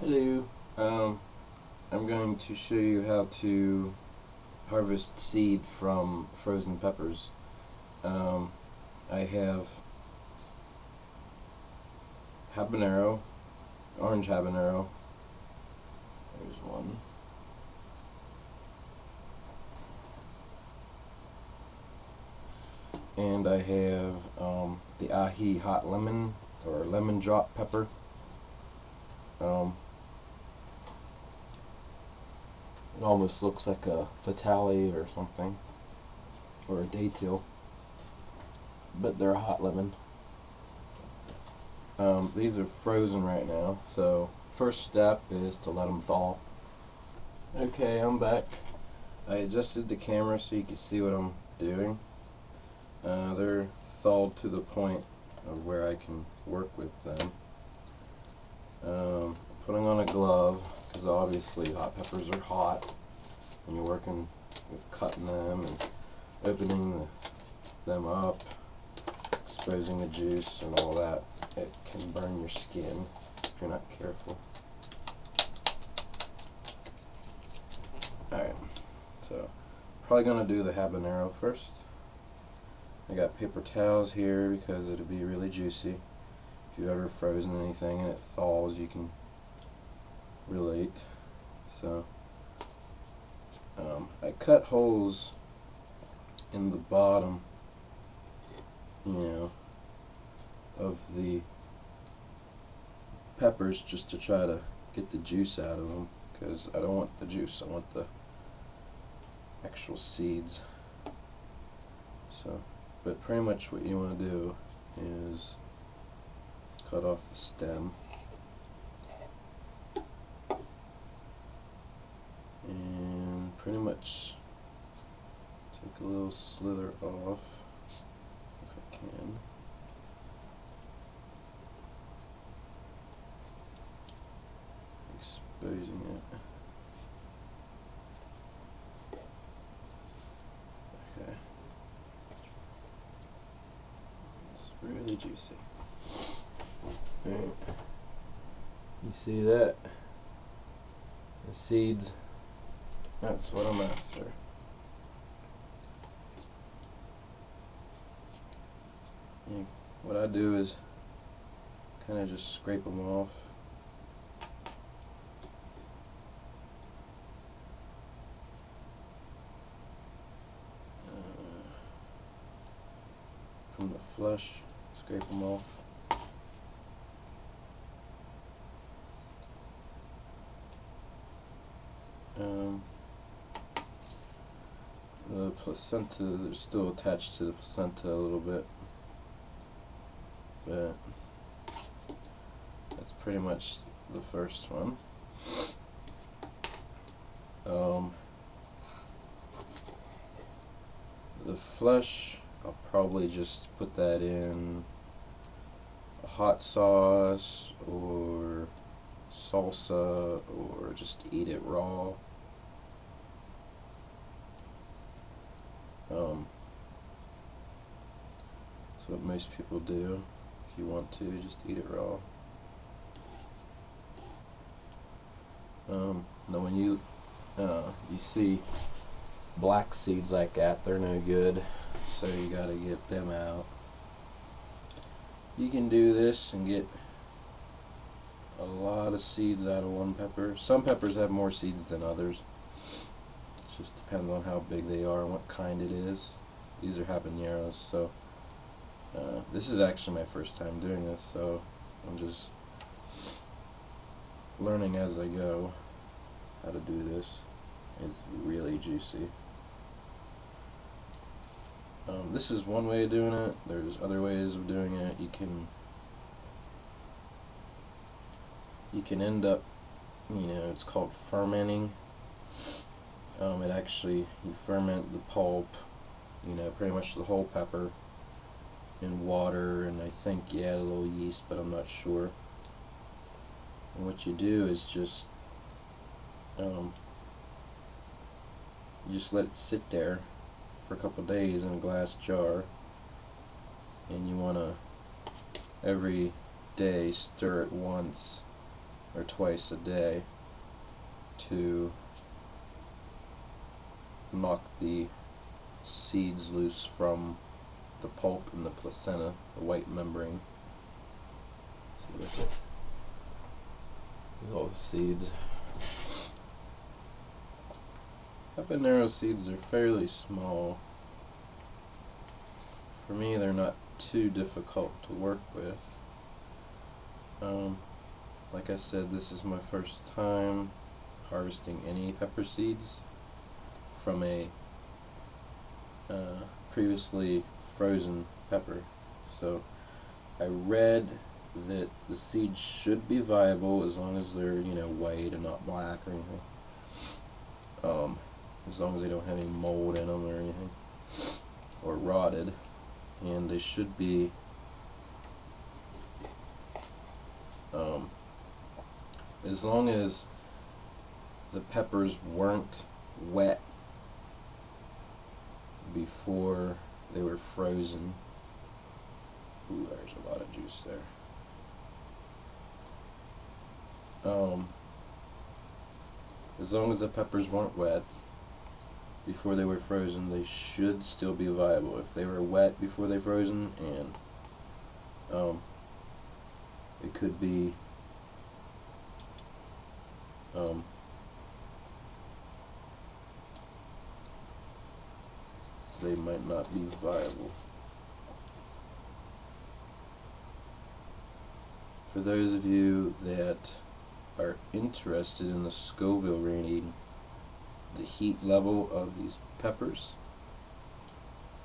Hello. I'm going to show you how to harvest seed from frozen peppers. I have habanero, orange habanero. There's one. And I have the ahi hot lemon or lemon drop pepper. It almost looks like a fatale or something, or a datil, but they're a hot lemon. These are frozen right now, so first step is to let them thaw. Okay, I'm back. I adjusted the camera so you can see what I'm doing. They're thawed to the point of where I can work with them. Putting on a glove, because obviously hot peppers are hot when you're working with cutting them and opening them up, exposing the juice and all that. It can burn your skin if you're not careful. Alright, so probably going to do the habanero first. I got paper towels here because it'll be really juicy. If you've ever frozen anything and it thaws, you can relate. So I cut holes in the bottom, of the peppers just to try to get the juice out of them, because I don't want the juice, I want the actual seeds. So, but pretty much what you want to do is cut off the stem and pretty much take a little slither off if I can. Exposing it. Okay. It's really juicy. Alright. You see that? The seeds. That's what I'm after. And what I do is kind of just scrape them off. From the flesh, scrape them off. The placenta, they're still attached to the placenta a little bit, but that's pretty much the first one. The flesh, I'll probably just put that in a hot sauce or salsa, or just eat it raw. That's what most people do. If you want to, just eat it raw. Now when you see black seeds like that, they're no good, so you gotta get them out. You can do this and get a lot of seeds out of one pepper. Some peppers have more seeds than others. It just depends on how big they are and what kind it is. These are habaneros, so this is actually my first time doing this, so I'm just learning as I go how to do this. It's really juicy. This is one way of doing it. There's other ways of doing it. You can end up, it's called fermenting. It actually, you ferment the pulp, pretty much the whole pepper in water, and I think you add a little yeast, but I'm not sure. And what you do is just you just let it sit there for a couple days in a glass jar, and you want to every day stir it once or twice a day to knock the seeds loose from the pulp and the placenta, the white membrane. See, look at all the seeds. Habanero seeds are fairly small. For me, they're not too difficult to work with. Like I said, this is my first time harvesting any pepper seeds from a previously frozen pepper. So I read that the seeds should be viable as long as they're, you know, white and not black or anything. As long as they don't have any mold in them or anything, or rotted, and they should be as long as the peppers weren't wet before they were frozen. Ooh, there's a lot of juice there. As long as the peppers weren't wet before they were frozen, they should still be viable. If they were wet before they frozen, and it could be they might not be viable. For those of you that are interested in the Scoville rating, the heat level of these peppers,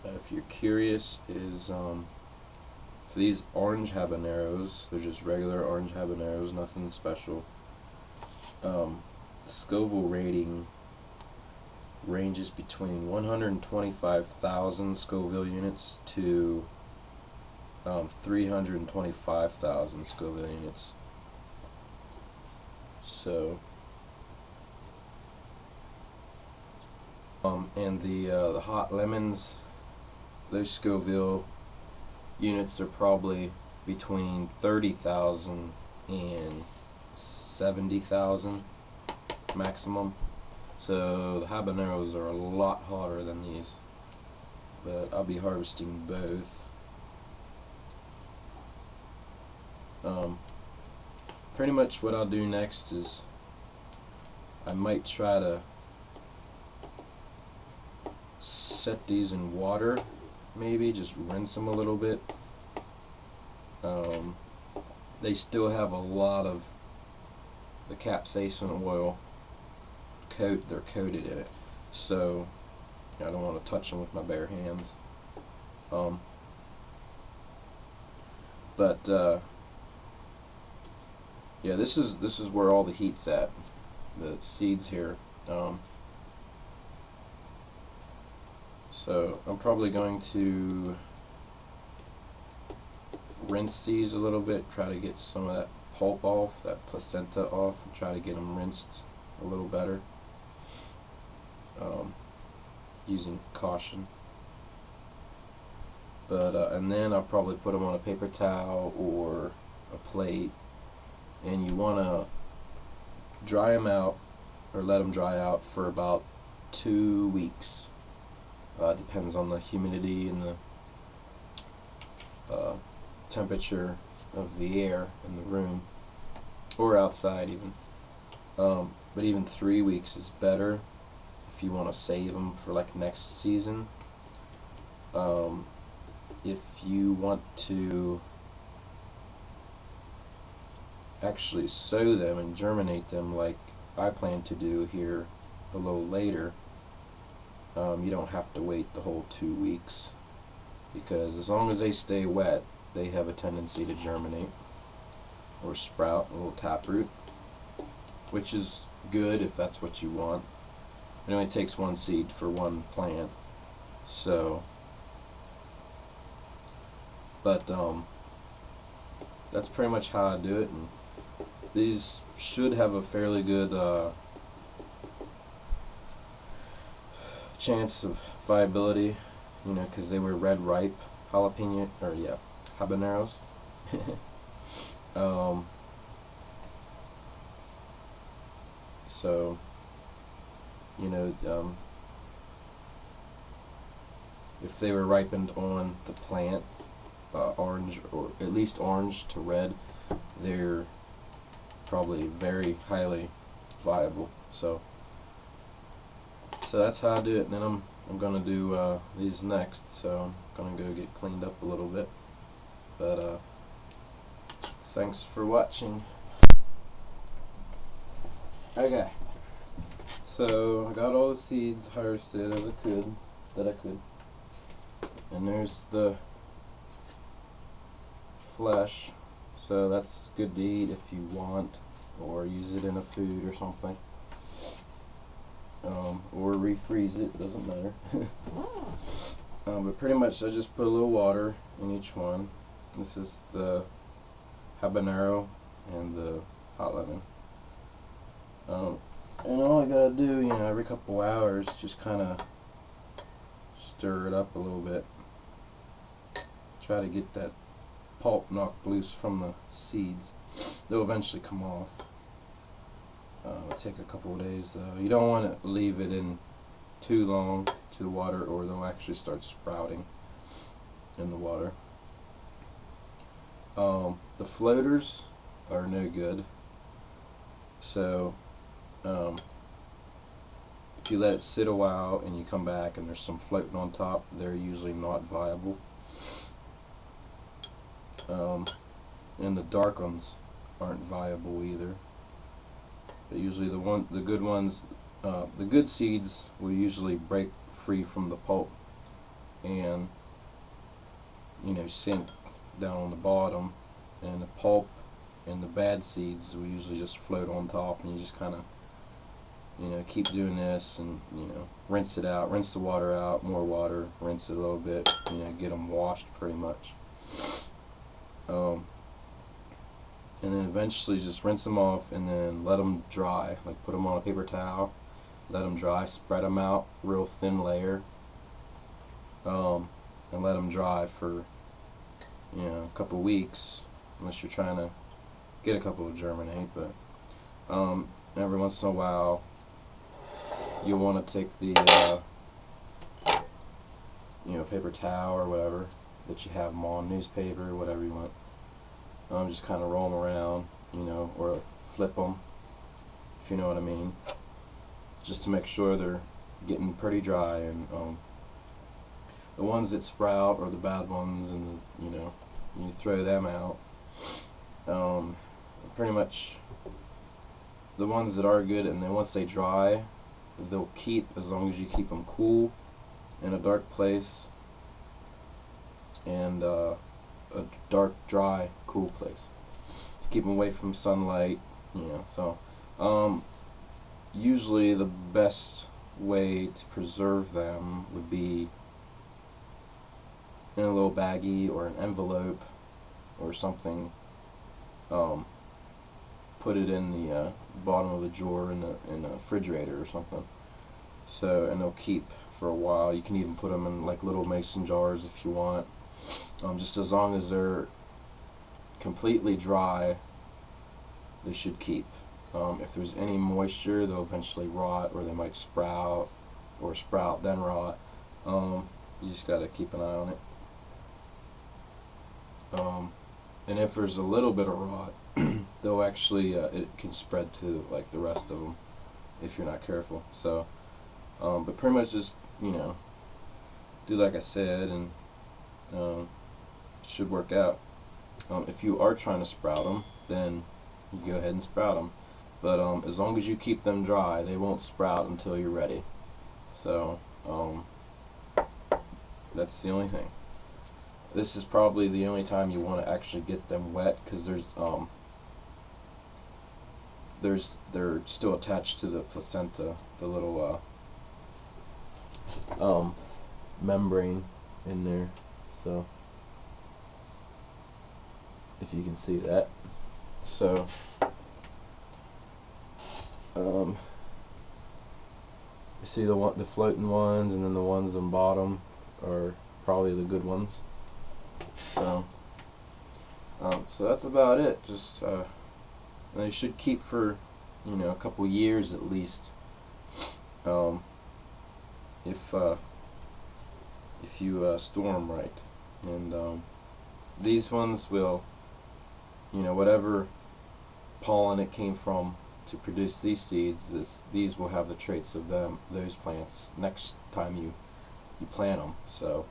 if you're curious, is for these orange habaneros, they're just regular orange habaneros, nothing special. Scoville rating ranges between 125,000 Scoville units to 325,000 Scoville units. So, and the hot lemons, those Scoville units are probably between 30,000 and 70,000 maximum. So the habaneros are a lot hotter than these, but I'll be harvesting both. Pretty much what I'll do next is I might try to set these in water, maybe just rinse them a little bit. They still have a lot of the capsaicin oil they're coated in it, so I don't want to touch them with my bare hands. Yeah, this is where all the heat's at, the seeds here. So I'm probably going to rinse these a little bit, try to get some of that pulp off, that placenta off, and try to get them rinsed a little better, using caution. But and then I'll probably put them on a paper towel or a plate, and you want to dry them out, or let them dry out for about 2 weeks. Depends on the humidity and the temperature of the air in the room, or outside even. But even 3 weeks is better if you want to save them for like next season. If you want to actually sow them and germinate them like I plan to do here a little later, you don't have to wait the whole 2 weeks, because as long as they stay wet, they have a tendency to germinate or sprout a little taproot, which is good if that's what you want. It only takes one seed for one plant, so but that's pretty much how I do it. And these should have a fairly good chance of viability, you know, because they were red ripe jalapeno, or yeah, habaneros. So you know, if they were ripened on the plant, orange, or at least orange to red, they're probably very highly viable. So that's how I do it. And then I'm gonna do these next. So I'm gonna go get cleaned up a little bit. But thanks for watching. Okay. So I got all the seeds harvested as I could. And there's the flesh. So that's good to eat if you want, or use it in a food or something. Or refreeze it, doesn't matter. But pretty much I just put a little water in each one. This is the habanero and the hot lemon. And all I gotta do, you know, every couple hours, just kind of stir it up a little bit. Try to get that pulp knocked loose from the seeds. They'll eventually come off. It'll take a couple of days though. You don't want to leave it in too long to the water, or they'll actually start sprouting in the water. The floaters are no good. So if you let it sit a while and you come back and there's some floating on top, they're usually not viable. And the dark ones aren't viable either. But usually the good ones, the good seeds will usually break free from the pulp and, you know, sink down on the bottom, and the pulp and the bad seeds will usually just float on top, and you just kind of, you know, keep doing this, and, you know, rinse it out, rinse the water out, more water, rinse it a little bit, you know, get them washed pretty much. And then eventually just rinse them off and then let them dry. Like put them on a paper towel, let them dry, spread them out real thin layer, and let them dry for, you know, a couple weeks, unless you're trying to get a couple to germinate. But every once in a while you'll want to take the you know, paper towel or whatever that you have them on, newspaper, whatever you want. Just kind of roll them around, you know, or flip them, if you know what I mean, just to make sure they're getting pretty dry. And the ones that sprout are the bad ones, and you know, you throw them out. Pretty much the ones that are good, and then once they dry, they'll keep as long as you keep them cool in a dark place, and a dark, dry, cool place to keep them away from sunlight, you know. So usually the best way to preserve them would be in a little baggie or an envelope or something. Put it in the bottom of the drawer in the refrigerator or something. So, and they'll keep for a while. You can even put them in like little mason jars if you want. Just as long as they're completely dry, they should keep. If there's any moisture, they'll eventually rot, or they might sprout, or sprout then rot. You just gotta keep an eye on it. And if there's a little bit of rot, they'll actually, it can spread to like the rest of them if you're not careful. So, but pretty much just, you know, do like I said, and should work out. If you are trying to sprout them, then you go ahead and sprout them. But as long as you keep them dry, they won't sprout until you're ready. So that's the only thing. This is probably the only time you want to actually get them wet, because they're still attached to the placenta, the little membrane in there. So if you can see that. So you see the floating ones, and then the ones on bottom are probably the good ones. So so that's about it. Just they should keep for you know, a couple years at least. Um, if you store them right, and these ones will, you know, whatever pollen it came from to produce these seeds, these will have the traits of those plants next time you plant them. So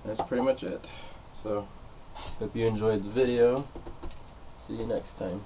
that's pretty much it. So hope you enjoyed the video. See you next time.